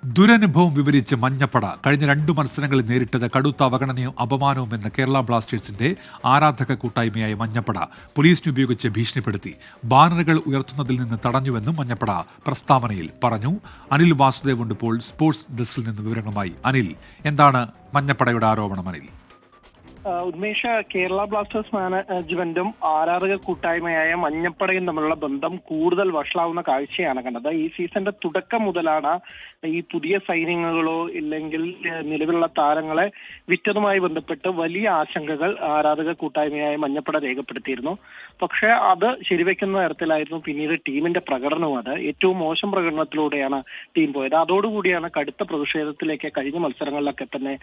ദുരനുഭവം വിവരിച്ച് മഞ്ഞപ്പട കഴിഞ്ഞ 2 മത്സരങ്ങളിൽ നേരിട്ടത് കടുത്ത അവഗണനയും അപമാനവും എന്ന കേരള ബ്ലാസ്റ്റേഴ്സിന്റെ ആരാധക കൂട്ടായ്മയായ മഞ്ഞപ്പട പോലീസിനെ ഉപയോഗിച്ച് ഭീഷണിപ്പെടുത്തി. ബാനറുകൾ ഉയർത്തുന്നതിൽ നിന്ന് തടഞ്ഞുവെന്നും മഞ്ഞപ്പട പ്രസ്താവനയിൽ പറഞ്ഞു. അനിൽ വാസുദേവ് ഉണ്ട് ഇപ്പോൾ സ്പോർട്സ് ഡെസ്കിൽ നിന്ന് വിവരങ്ങളുമായി. അനിൽ, എന്താണ് മഞ്ഞപ്പടയുടെ ആരോപണം? അനിൽ. ഉന്മേഷ, കേരള ബ്ലാസ്റ്റേഴ്സ് മാനേജ്മെന്റും ആരാധക കൂട്ടായ്മയായ മഞ്ഞപ്പടയും തമ്മിലുള്ള ബന്ധം കൂടുതൽ വഷളാവുന്ന കാഴ്ചയാണ് കണ്ടത്. ഈ സീസണിന്റെ തുടക്കം മുതലാണ് ഈ പുതിയ സൈനിങ്ങുകളോ ഇല്ലെങ്കിൽ നിലവിലുള്ള താരങ്ങളെ വിറ്റതുമായി ബന്ധപ്പെട്ട് വലിയ ആശങ്കകൾ ആരാധക കൂട്ടായ്മയായ മഞ്ഞപ്പട രേഖപ്പെടുത്തിയിരുന്നു. പക്ഷെ അത് ശരിവെക്കുന്ന തരത്തിലായിരുന്നു പിന്നീട് ടീമിന്റെ പ്രകടനവും. അത് ഏറ്റവും മോശം പ്രകടനത്തിലൂടെയാണ് ടീം പോയത്. അതോടുകൂടിയാണ് കടുത്ത പ്രതിഷേധത്തിലേക്ക് കഴിഞ്ഞ മത്സരങ്ങളിലൊക്കെ തന്നെ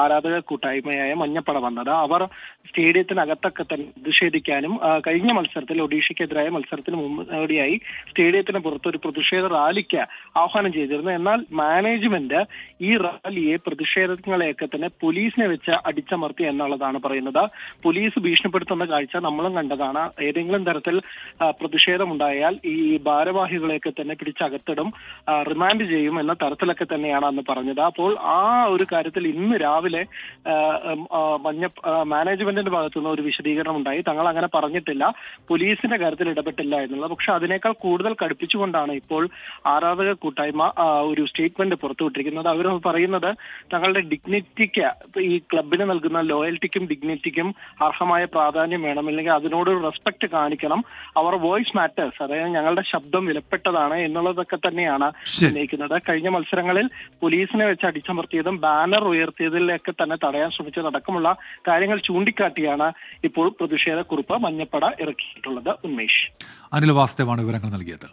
ആരാധക കൂട്ടായ്മയായ മഞ്ഞപ്പട വന്നത്. അവർ സ്റ്റേഡിയത്തിനകത്തൊക്കെ തന്നെ പ്രതിഷേധിക്കാനും കഴിഞ്ഞ മത്സരത്തിൽ ഒഡീഷയ്ക്കെതിരായ മത്സരത്തിന് മുന്നോടിയായി സ്റ്റേഡിയത്തിന് പുറത്ത് ഒരു പ്രതിഷേധ റാലിക്ക് ആഹ്വാനം ചെയ്തിരുന്നു. എന്നാൽ മാനേജ്മെന്റ് ഈ റാലിയെ പ്രതിഷേധങ്ങളെയൊക്കെ തന്നെ പോലീസിനെ വെച്ച് അടിച്ചമർത്തി എന്നുള്ളതാണ് പറയുന്നത്. പോലീസ് ഭീഷണിപ്പെടുത്തുന്ന കാഴ്ച നമ്മളും കണ്ടതാണ്. ഏതെങ്കിലും തരത്തിൽ പ്രതിഷേധമുണ്ടായാൽ ഈ ഭാരവാഹികളെയൊക്കെ തന്നെ പിടിച്ചകത്തിടും, റിമാൻഡ് ചെയ്യും എന്ന തരത്തിലൊക്കെ തന്നെയാണ് അന്ന് പറഞ്ഞത്. അപ്പോൾ ആ ഒരു കാര്യത്തിൽ ഇന്ന് രാവിലെ മാനേജ്മെന്റിന്റെ ഭാഗത്തുനിന്ന് ഒരു വിശദീകരണം ഉണ്ടായി. തങ്ങൾ അങ്ങനെ പറഞ്ഞിട്ടില്ല, പോലീസിന്റെ കാര്യത്തിൽ ഇടപെട്ടില്ല എന്നുള്ളത്. പക്ഷെ അതിനേക്കാൾ കൂടുതൽ കടുപ്പിച്ചുകൊണ്ടാണ് ഇപ്പോൾ ആരാധക കൂട്ടായ്മ ഒരു സ്റ്റേറ്റ്മെന്റ് പുറത്തുവിട്ടിരിക്കുന്നത്. അവർ പറയുന്നത് തങ്ങളുടെ ഡിഗ്നിറ്റിക്ക്, ഈ ക്ലബിന് നൽകുന്ന ലോയൽറ്റിക്കും ഡിഗ്നിറ്റിക്കും അർഹമായ പ്രാധാന്യം വേണം, അല്ലെങ്കിൽ അതിനോട് റെസ്പെക്ട് കാണിക്കണം. അവർ വോയിസ് മാറ്റേഴ്സ്, അതായത് ഞങ്ങളുടെ ശബ്ദം വിലപ്പെട്ടതാണ് എന്നുള്ളതൊക്കെ തന്നെയാണ് ഉന്നയിക്കുന്നത്. കഴിഞ്ഞ മത്സരങ്ങളിൽ പോലീസിനെ വെച്ച് അടിച്ചമർത്തിയതും ബാനർ ഉയർത്തിയതിലൊക്കെ തന്നെ തടയാൻ ശ്രമിച്ചതടക്കമുള്ള കാര്യങ്ങൾ ചൂണ്ടിക്കാട്ടിയാണ് ഇപ്പോൾ പ്രതിഷേധക്കുറിപ്പ് മഞ്ഞപ്പട ഇറക്കിയിട്ടുള്ളത്. ഉന്മേഷ്. അനിൽ വാസുദേവാണ് വിവരങ്ങൾ നൽകിയത്.